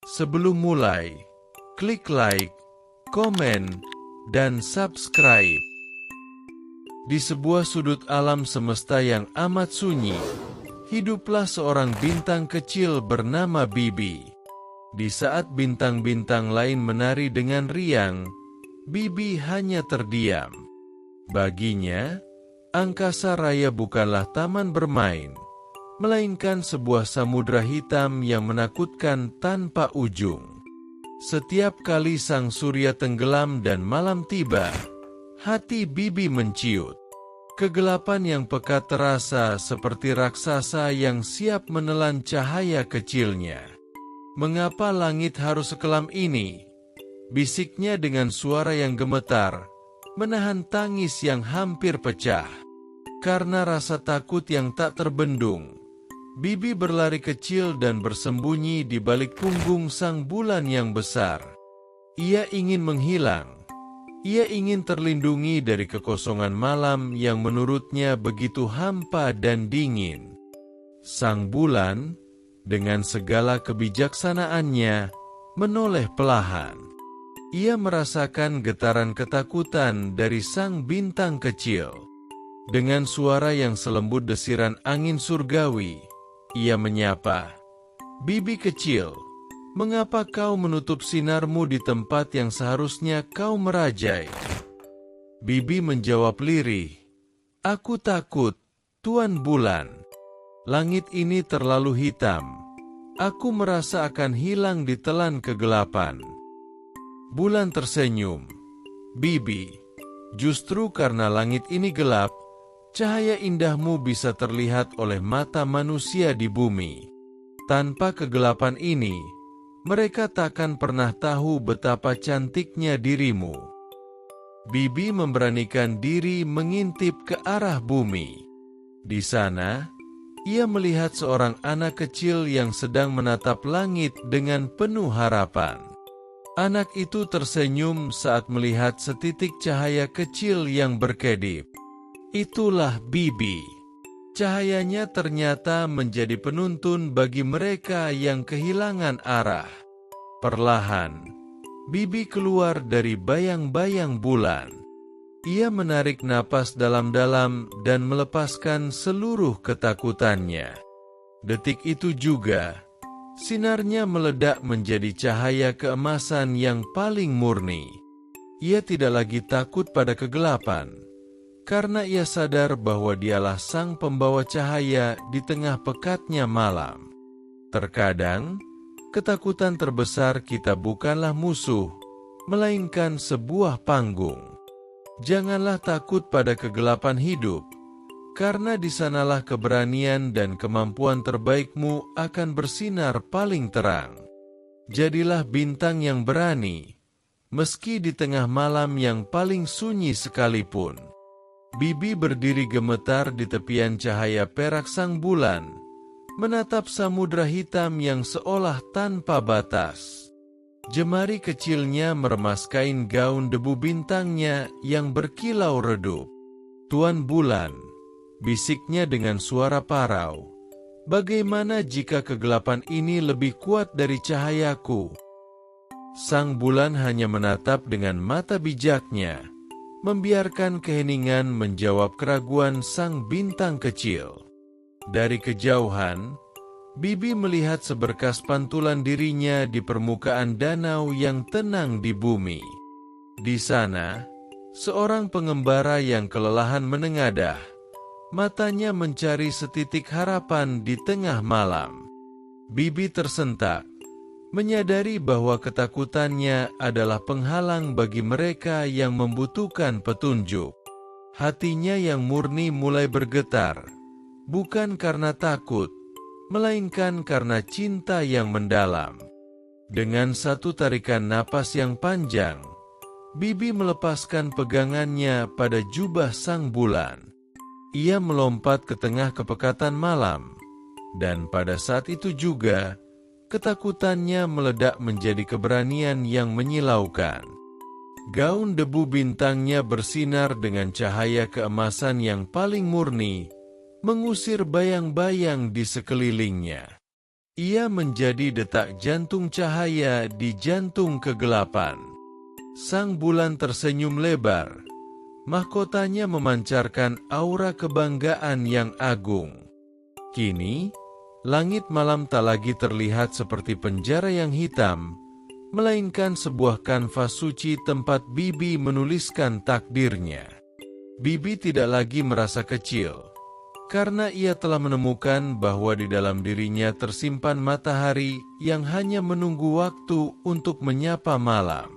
Sebelum mulai, klik like, komen, dan subscribe. Di sebuah sudut alam semesta yang amat sunyi, hiduplah seorang bintang kecil bernama Bibi. Di saat bintang-bintang lain menari dengan riang, Bibi hanya terdiam. Baginya, angkasa raya bukanlah taman bermain, melainkan sebuah samudra hitam yang menakutkan tanpa ujung. Setiap kali sang surya tenggelam dan malam tiba, hati Bibi menciut. Kegelapan yang pekat terasa seperti raksasa yang siap menelan cahaya kecilnya. "Mengapa langit harus sekelam ini?" bisiknya dengan suara yang gemetar, menahan tangis yang hampir pecah. Karena rasa takut yang tak terbendung, Bibi berlari kecil dan bersembunyi di balik punggung sang bulan yang besar. Ia ingin menghilang. Ia ingin terlindungi dari kekosongan malam yang menurutnya begitu hampa dan dingin. Sang bulan, dengan segala kebijaksanaannya, menoleh perlahan. Ia merasakan getaran ketakutan dari sang bintang kecil. Dengan suara yang selembut desiran angin surgawi, ia menyapa, "Bibi kecil, mengapa kau menutup sinarmu di tempat yang seharusnya kau merajai?" Bibi menjawab lirih, "Aku takut, Tuan Bulan. Langit ini terlalu hitam. Aku merasa akan hilang ditelan kegelapan." Bulan tersenyum, "Bibi, justru karena langit ini gelap, cahaya indahmu bisa terlihat oleh mata manusia di bumi. Tanpa kegelapan ini, mereka takkan pernah tahu betapa cantiknya dirimu." Bibi memberanikan diri mengintip ke arah bumi. Di sana, ia melihat seorang anak kecil yang sedang menatap langit dengan penuh harapan. Anak itu tersenyum saat melihat setitik cahaya kecil yang berkedip. Itulah Bibi. Cahayanya ternyata menjadi penuntun bagi mereka yang kehilangan arah. Perlahan, Bibi keluar dari bayang-bayang bulan. Ia menarik napas dalam-dalam dan melepaskan seluruh ketakutannya. Detik itu juga, sinarnya meledak menjadi cahaya keemasan yang paling murni. Ia tidak lagi takut pada kegelapan, karena ia sadar bahwa dialah sang pembawa cahaya di tengah pekatnya malam. Terkadang, ketakutan terbesar kita bukanlah musuh, melainkan sebuah panggung. Janganlah takut pada kegelapan hidup, karena di sanalah keberanian dan kemampuan terbaikmu akan bersinar paling terang. Jadilah bintang yang berani, meski di tengah malam yang paling sunyi sekalipun. Bibi berdiri gemetar di tepian cahaya perak sang bulan, menatap samudra hitam yang seolah tanpa batas. Jemari kecilnya meremas kain gaun debu bintangnya yang berkilau redup. "Tuan Bulan," bisiknya dengan suara parau, "bagaimana jika kegelapan ini lebih kuat dari cahayaku?" Sang bulan hanya menatap dengan mata bijaknya, membiarkan keheningan menjawab keraguan sang bintang kecil. Dari kejauhan, Bibi melihat seberkas pantulan dirinya di permukaan danau yang tenang di bumi. Di sana, seorang pengembara yang kelelahan menengadah, matanya mencari setitik harapan di tengah malam. Bibi tersentak, menyadari bahwa ketakutannya adalah penghalang bagi mereka yang membutuhkan petunjuk. Hatinya yang murni mulai bergetar, bukan karena takut, melainkan karena cinta yang mendalam. Dengan satu tarikan napas yang panjang, Bibi melepaskan pegangannya pada jubah sang bulan. Ia melompat ke tengah kepekatan malam, dan pada saat itu juga, ketakutannya meledak menjadi keberanian yang menyilaukan. Gaun debu bintangnya bersinar dengan cahaya keemasan yang paling murni, mengusir bayang-bayang di sekelilingnya. Ia menjadi detak jantung cahaya di jantung kegelapan. Sang bulan tersenyum lebar. Mahkotanya memancarkan aura kebanggaan yang agung. Kini, langit malam tak lagi terlihat seperti penjara yang hitam, melainkan sebuah kanvas suci tempat Bibi menuliskan takdirnya. Bibi tidak lagi merasa kecil, karena ia telah menemukan bahwa di dalam dirinya tersimpan matahari yang hanya menunggu waktu untuk menyapa malam.